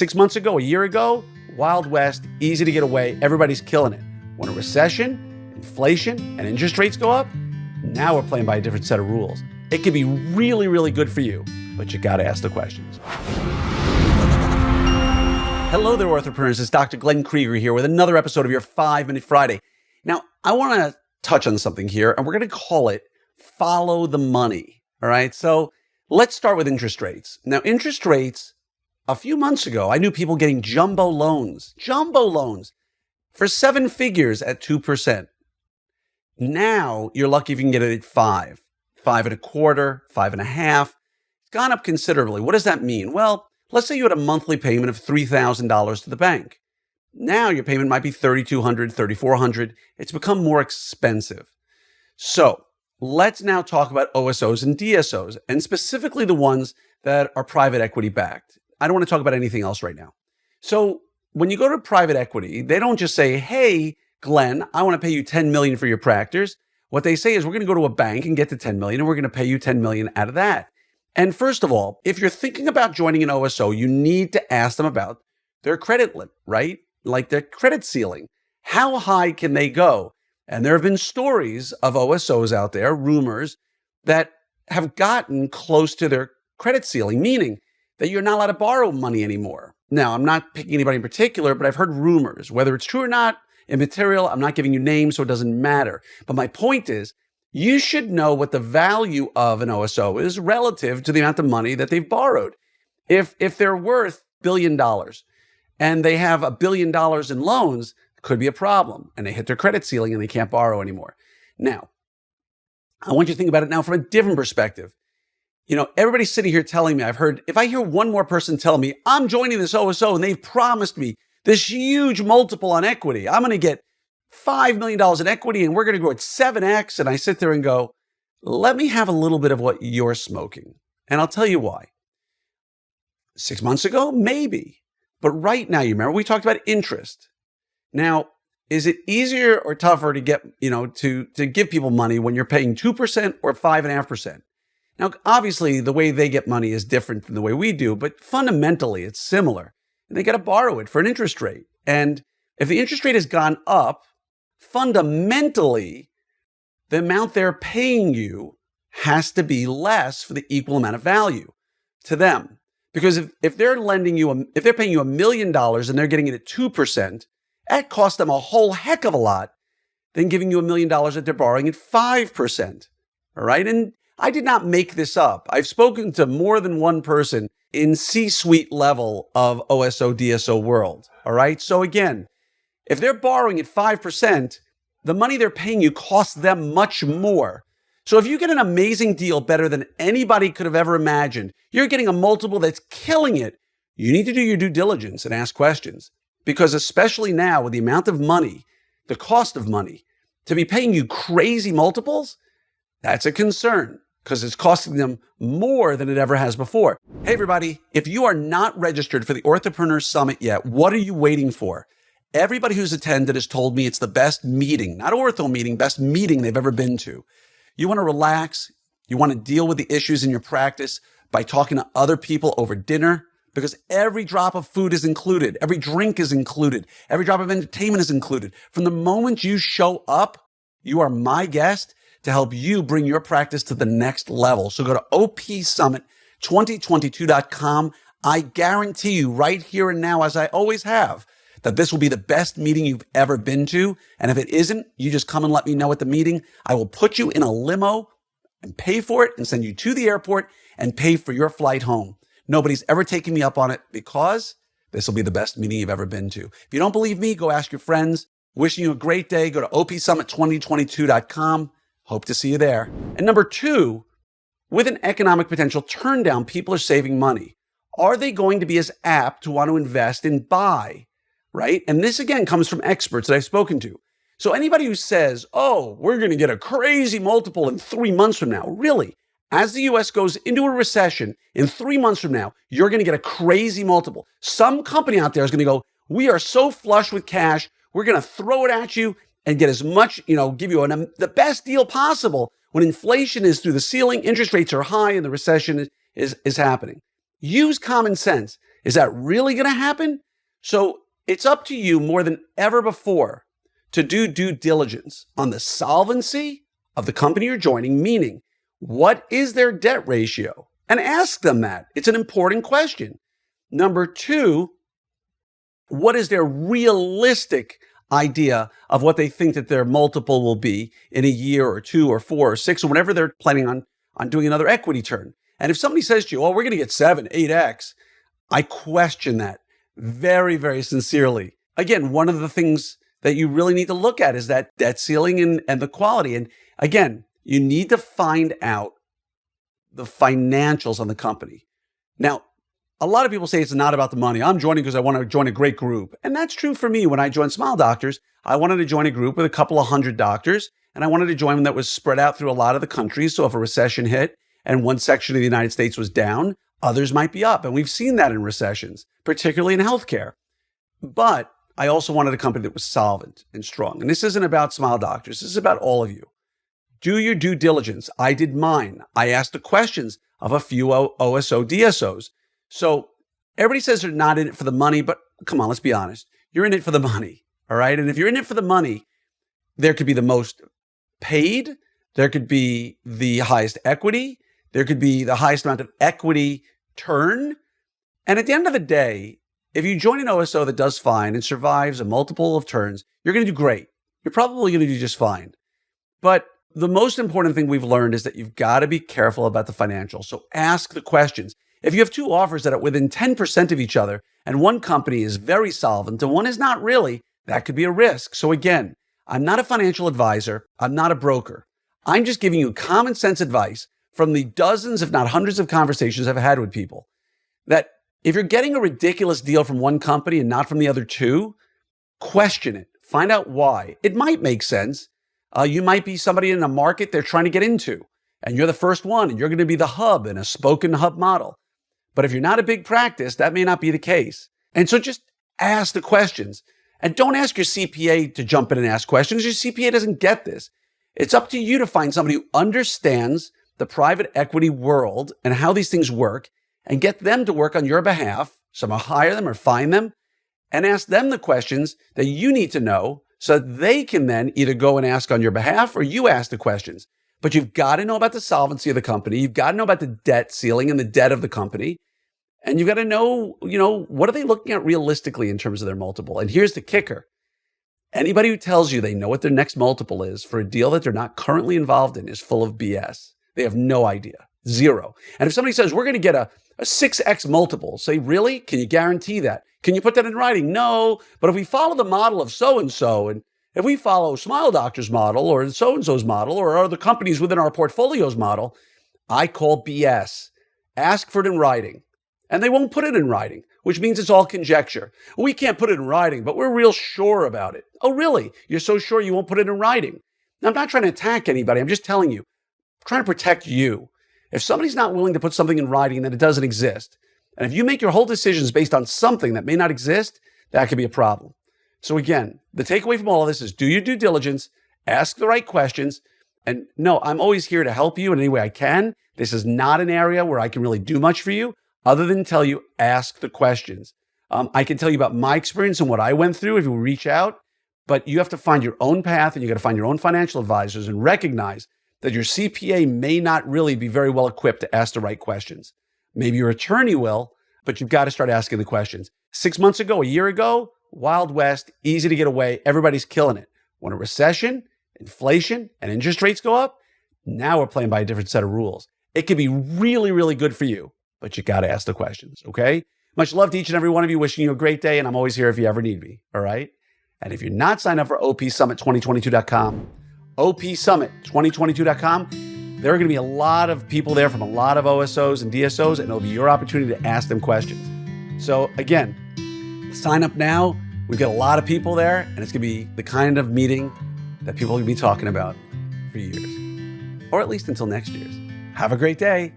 6 months ago, a year ago, Wild West, easy to get away. Everybody's killing it. When a recession, inflation, and interest rates go up, now we're playing by a different set of rules. It can be really, really good for you, but you got to ask the questions. Hello there, Orthopreneurs. It's Dr. Glenn Krieger here with another episode of your 5-Minute Friday. Now, I want to touch on something here, and we're going to call it Follow the Money. All right, so let's start with interest rates. Now, interest rates, a few months ago, I knew people getting jumbo loans for 7 figures at 2%. Now, you're lucky if you can get it at 5, 5.25, 5.5. It's gone up considerably. What does that mean? Well, let's say you had a monthly payment of $3,000 to the bank. Now your payment might be $3,200, $3,400. It's become more expensive. So let's now talk about OSOs and DSOs, and specifically the ones that are private equity backed. I don't want to talk about anything else right now. So when you go to private equity, they don't just say, hey, Glenn, I want to pay you $10 million for your practice. What they say is, we're going to go to a bank and get the $10 million, and we're going to pay you $10 million out of that. And first of all, if you're thinking about joining an OSO, you need to ask them about their credit limit, right? Like their credit ceiling. How high can they go? And there have been stories of OSOs out there, rumors, that have gotten close to their credit ceiling, meaning that you're not allowed to borrow money anymore. Now, I'm not picking anybody in particular, but I've heard rumors. Whether it's true or not, immaterial, I'm not giving you names, so it doesn't matter. But my point is, you should know what the value of an OSO is relative to the amount of money that they've borrowed. If they're worth $1 billion and they have $1 billion in loans, it could be a problem. And they hit their credit ceiling and they can't borrow anymore. Now, I want you to think about it now from a different perspective. You know, everybody's sitting here telling me, if I hear one more person tell me, I'm joining this OSO and they've promised me this huge multiple on equity, I'm going to get $5 million in equity and we're going to grow at 7x. And I sit there and go, let me have a little bit of what you're smoking. And I'll tell you why. 6 months ago, maybe. But right now, you remember we talked about interest. Now, is it easier or tougher to get, to give people money when you're paying 2% or 5.5%? Now, obviously, the way they get money is different than the way we do, but fundamentally, it's similar. And they got to borrow it for an interest rate. And if the interest rate has gone up, fundamentally, the amount they're paying you has to be less for the equal amount of value to them. Because if they're paying you $1 million and they're getting it at 2%, that costs them a whole heck of a lot than giving you $1 million that they're borrowing at 5%. All right. And I did not make this up. I've spoken to more than one person in C-suite level of OSO, DSO world. All right. So again, if they're borrowing at 5%, the money they're paying you costs them much more. So if you get an amazing deal better than anybody could have ever imagined, you're getting a multiple that's killing it, you need to do your due diligence and ask questions. Because especially now with the amount of money, the cost of money, to be paying you crazy multiples, that's a concern because it's costing them more than it ever has before. Hey everybody, if you are not registered for the Orthopreneur Summit yet, what are you waiting for? Everybody who's attended has told me it's the best meeting, not ortho meeting, best meeting they've ever been to. You want to relax. You want to deal with the issues in your practice by talking to other people over dinner, because every drop of food is included. Every drink is included. Every drop of entertainment is included. From the moment you show up, you are my guest to help you bring your practice to the next level. So go to opsummit2022.com. I guarantee you right here and now, as I always have, that this will be the best meeting you've ever been to. And if it isn't, you just come and let me know at the meeting. I will put you in a limo and pay for it and send you to the airport and pay for your flight home. Nobody's ever taken me up on it because this will be the best meeting you've ever been to. If you don't believe me, go ask your friends. Wishing you a great day. Go to opsummit2022.com. Hope to see you there. And number 2, with an economic potential turndown, people are saving money. Are they going to be as apt to want to invest and buy? Right? And this again comes from experts that I've spoken to. So anybody who says, oh, we're going to get a crazy multiple in 3 months from now, really, as the US goes into a recession in 3 months from now, you're going to get a crazy multiple. Some company out there is going to go, we are so flush with cash, we're going to throw it at you and get as much, give you the best deal possible when inflation is through the ceiling, interest rates are high, and the recession is happening. Use common sense. Is that really going to happen? So it's up to you more than ever before to do due diligence on the solvency of the company you're joining, meaning what is their debt ratio? And ask them that. It's an important question. Number two, what is their realistic idea of what they think that their multiple will be in a year or 2 or 4 or 6 or whenever they're planning on doing another equity turn? And if somebody says to you, oh, we're going to get 7, 8x, I question that very, very sincerely. Again, one of the things that you really need to look at is that debt ceiling and the quality. And again, you need to find out the financials on the company. Now, a lot of people say it's not about the money. I'm joining because I want to join a great group. And that's true for me. When I joined Smile Doctors, I wanted to join a group with a couple of hundred doctors, and I wanted to join one that was spread out through a lot of the country. So if a recession hit and one section of the United States was down, others might be up. And we've seen that in recessions, particularly in healthcare. But I also wanted a company that was solvent and strong. And this isn't about Smile Doctors. This is about all of you. Do your due diligence. I did mine. I asked the questions of a few OSO DSOs. So everybody says they're not in it for the money, but come on, let's be honest. You're in it for the money, all right? And if you're in it for the money, there could be the most paid, there could be the highest equity, there could be the highest amount of equity turn. And at the end of the day, if you join an OSO that does fine and survives a multiple of turns, you're going to do great. You're probably going to do just fine. But the most important thing we've learned is that you've got to be careful about the financials. So ask the questions. If you have two offers that are within 10% of each other and one company is very solvent and one is not really, that could be a risk. So again, I'm not a financial advisor. I'm not a broker. I'm just giving you common sense advice from the dozens, if not hundreds of conversations I've had with people that if you're getting a ridiculous deal from one company and not from the other two, question it. Find out why. It might make sense. You might be somebody in a market they're trying to get into, and you're the first one, and you're going to be the hub in a spoken hub model. But if you're not a big practice, that may not be the case. And so just ask the questions. And don't ask your CPA to jump in and ask questions. Your CPA doesn't get this. It's up to you to find somebody who understands the private equity world and how these things work and get them to work on your behalf. Somehow hire them or find them and ask them the questions that you need to know so that they can then either go and ask on your behalf or you ask the questions. But you've got to know about the solvency of the company. You've got to know about the debt ceiling and the debt of the company. And you've got to know, what are they looking at realistically in terms of their multiple? And here's the kicker. Anybody who tells you they know what their next multiple is for a deal that they're not currently involved in is full of BS. They have no idea. Zero. And if somebody says, we're going to get a 6x multiple, say, really? Can you guarantee that? Can you put that in writing? No. But if we follow the model of so-and-so, and if we follow Smile Doctor's model or so-and-so's model or other companies within our portfolio's model, I call BS. Ask for it in writing. And they won't put it in writing, which means it's all conjecture. We can't put it in writing, but we're real sure about it. Oh, really? You're so sure you won't put it in writing? Now, I'm not trying to attack anybody. I'm just telling you. I'm trying to protect you. If somebody's not willing to put something in writing, then it doesn't exist. And if you make your whole decisions based on something that may not exist, that could be a problem. So again, the takeaway from all of this is do your due diligence, ask the right questions, and no, I'm always here to help you in any way I can. This is not an area where I can really do much for you other than tell you, ask the questions. I can tell you about my experience and what I went through if you reach out, but you have to find your own path and you got to find your own financial advisors and recognize that your CPA may not really be very well equipped to ask the right questions. Maybe your attorney will, but you've got to start asking the questions. 6 months ago, a year ago, Wild West, easy to get away. Everybody's killing it. When a recession, inflation, and interest rates go up, now we're playing by a different set of rules. It could be really, really good for you, but you got to ask the questions, okay? Much love to each and every one of you. Wishing you a great day, and I'm always here if you ever need me, all right? And if you're not signed up for opsummit2022.com, opsummit2022.com, there are going to be a lot of people there from a lot of OSOs and DSOs, and it'll be your opportunity to ask them questions. So again, sign up now. We've got a lot of people there, and it's going to be the kind of meeting that people are going to be talking about for years, or at least until next year's. Have a great day.